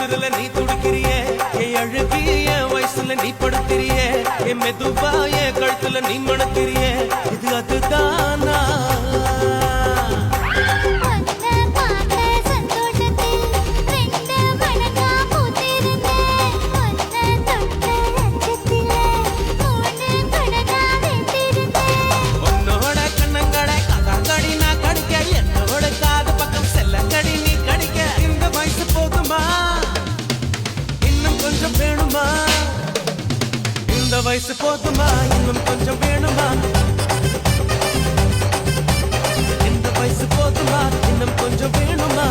உசுரல நீ துடிக்கிறியே என் அழுகி என் வயசுல நீ படுத்திரியே என் மெதுவா என் கழுத்துல நீ மணக்கிறியே இது அதுதானா இந்த வயசு போதுமா இன்னும் கொஞ்சம் வேணுமா இந்த வயசு போதுமா இன்னும் கொஞ்சம் வேணுமா